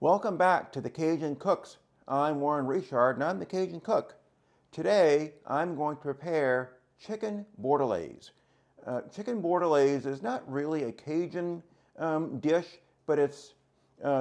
Welcome back to the Cajun Cooks. I'm Warren Richard and I'm the Cajun Cook. Today I'm going to prepare chicken bordelaise. Chicken bordelaise is not really a Cajun dish, but it's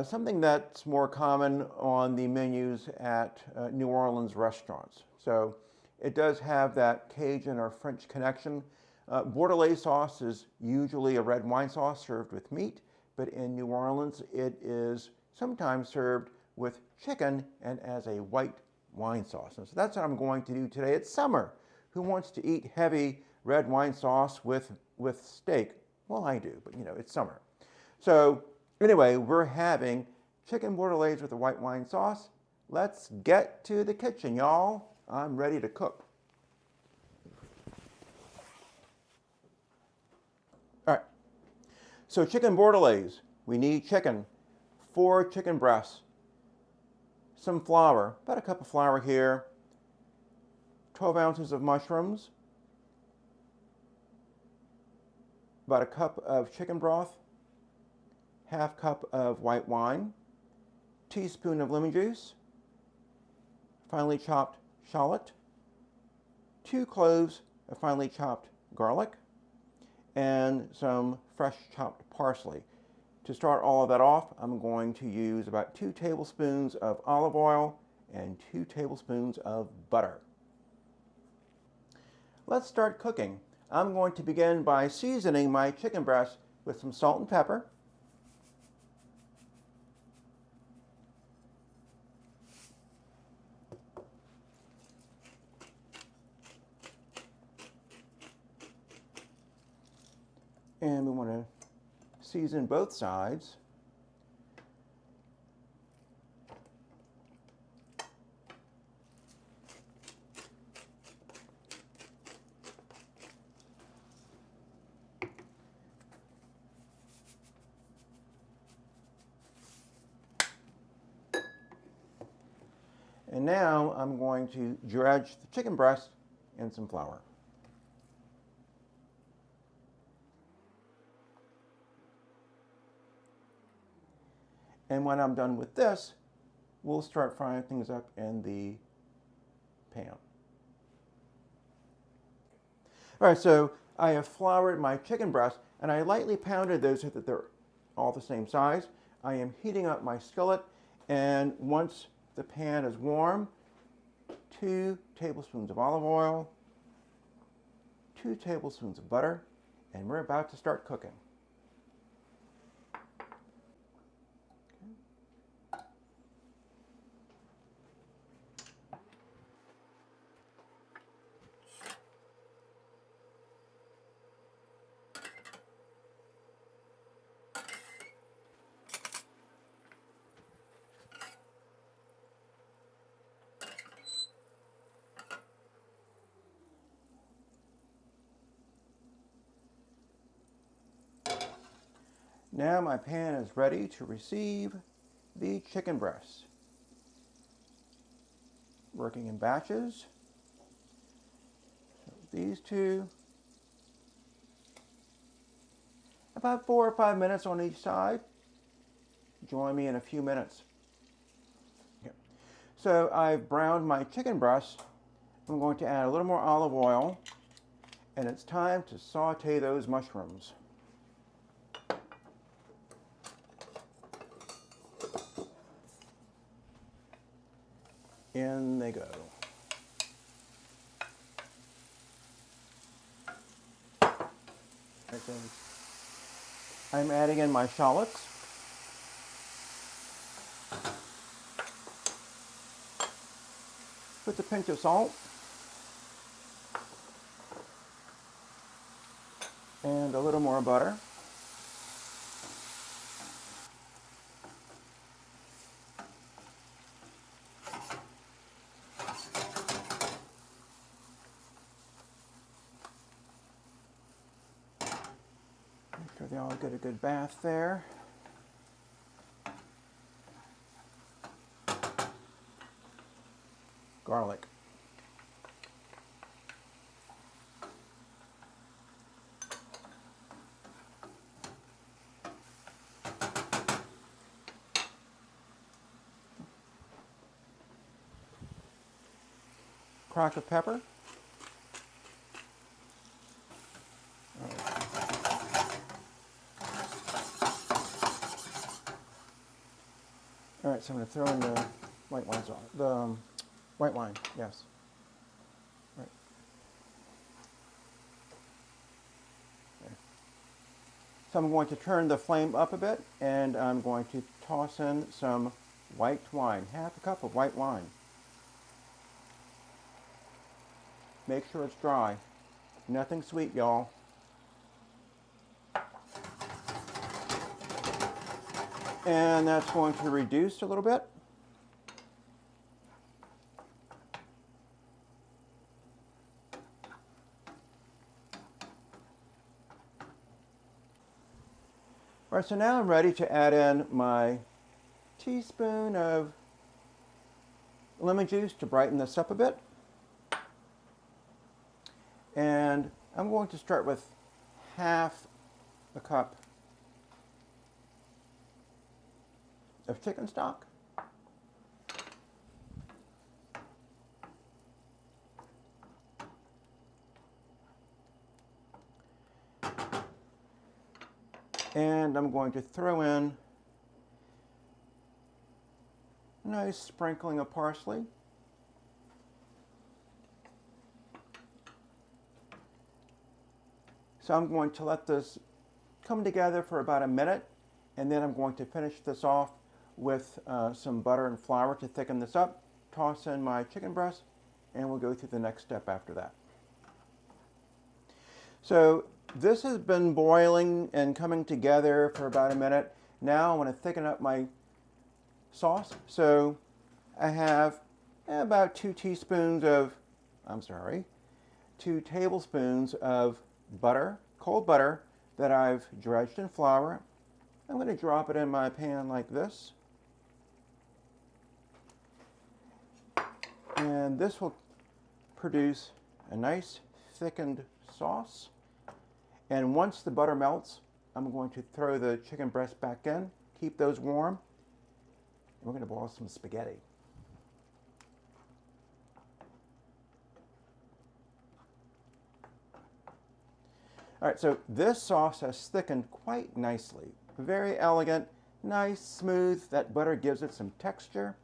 something that's more common on the menus at New Orleans restaurants. So it does have that Cajun or French connection. Bordelaise sauce is usually a red wine sauce served with meat, but in New Orleans it is sometimes served with chicken and as a white wine sauce. And so that's what I'm going to do today. It's summer. Who wants to eat heavy red wine sauce with steak? Well, I do, but you know, it's summer. So anyway, we're having chicken bordelaise with a white wine sauce. Let's get to the kitchen, y'all. I'm ready to cook. All right, so chicken bordelaise, we need chicken, 4 chicken breasts, some flour, about a cup of flour here, 12 ounces of mushrooms, about a cup of chicken broth, half cup of white wine, teaspoon of lemon juice, finely chopped shallot, 2 cloves of finely chopped garlic, and some fresh chopped parsley. To start all of that off, I'm going to use about 2 tablespoons of olive oil and 2 tablespoons of butter. Let's start cooking. I'm going to begin by seasoning my chicken breast with some salt and pepper. And we want to season both sides. And now I'm going to dredge the chicken breast in some flour. And when I'm done with this, we'll start frying things up in the pan. All right, so I have floured my chicken breast and I lightly pounded those so that they're all the same size. I am heating up my skillet, and once the pan is warm, 2 tablespoons of olive oil, 2 tablespoons of butter, and we're about to start cooking. Now my pan is ready to receive the chicken breasts. Working in batches. So these 2. About 4 or 5 minutes on each side. Join me in a few minutes. Okay. So I've browned my chicken breasts. I'm going to add a little more olive oil, and it's time to saute those mushrooms. In they go. I'm adding in my shallots. With a pinch of salt. And a little more butter. Make sure they all get a good bath there. Garlic. crack of pepper. All right, so I'm going to throw in the white wine sauce. The white wine, yes. Right. Okay. So I'm going to turn the flame up a bit, and I'm going to toss in some white wine, half a cup of white wine. Make sure it's dry. Nothing sweet, y'all. And that's going to reduce a little bit. All right, so now I'm ready to add in my teaspoon of lemon juice to brighten this up a bit. And I'm going to start with half a cup of chicken stock. And I'm going to throw in a nice sprinkling of parsley. So I'm going to let this come together for about a minute, and then I'm going to finish this off with some butter and flour to thicken this up. Toss in my chicken breast, and we'll go through the next step after that. So this has been boiling and coming together for about a minute. Now I want to thicken up my sauce. So I have about 2 tablespoons of butter, cold butter, that I've dredged in flour. I'm going to drop it in my pan like this. And this will produce a nice thickened sauce. And once the butter melts, I'm going to throw the chicken breast back in, keep those warm, and we're going to boil some spaghetti. All right, so this sauce has thickened quite nicely. Very elegant, nice, smooth. That butter gives it some texture.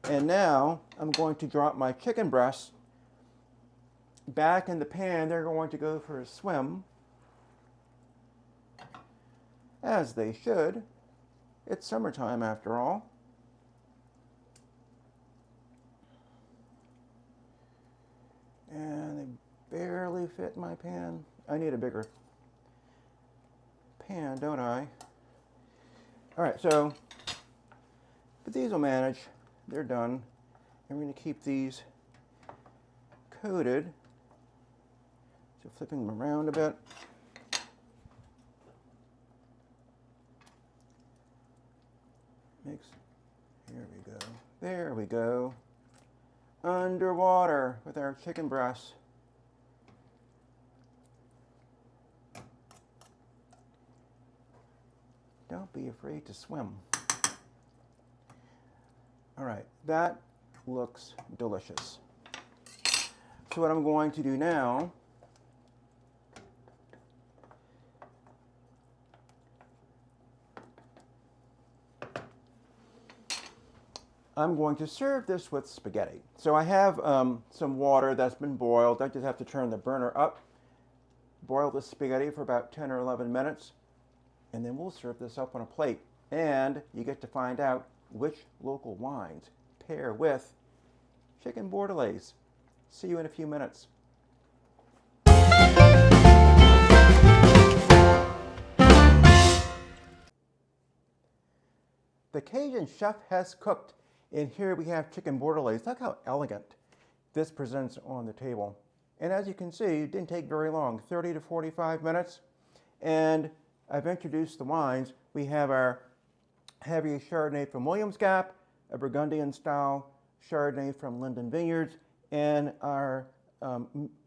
And now I'm going to drop my chicken breasts back in the pan. They're going to go for a swim, as they should. It's summertime after all. And they barely fit my pan. I need a bigger pan, don't I? All right, so, but these will manage. They're done. And we're going to keep these coated. So flipping them around a bit. Here we go. There we go. Underwater with our chicken breasts. Don't be afraid to swim. All right, that looks delicious. So what I'm going to do now I'm going to serve this with spaghetti. So I have some water that's been boiled. I just have to turn the burner up, boil the spaghetti for about 10 or 11 minutes, and then we'll serve this up on a plate. And you get to find out which local wines pair with chicken Bordelaise. See you in a few minutes. The Cajun chef has cooked. And here we have chicken Bordelaise. Look how elegant this presents on the table. And as you can see, it didn't take very long, 30 to 45 minutes. And I've introduced the wines. We have our heavy Chardonnay from Williams Gap, a Burgundian style Chardonnay from Linden Vineyards, and our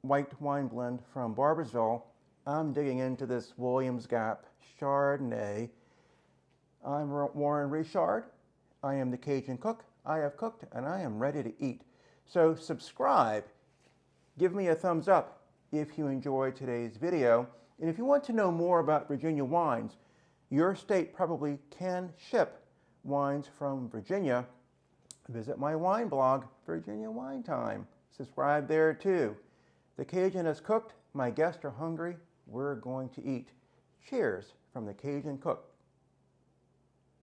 white wine blend from Barboursville. I'm digging into this Williams Gap Chardonnay. I'm Warren Richard. I am the Cajun Cook. I have cooked and I am ready to eat. So subscribe, Give me a thumbs up if you enjoyed today's video. And if you want to know more about Virginia wines, your state probably can ship wines from Virginia. Visit my wine blog, Virginia Wine Time. Subscribe there too. The Cajun has cooked. My guests are hungry. We're going to eat. Cheers from the Cajun Cook.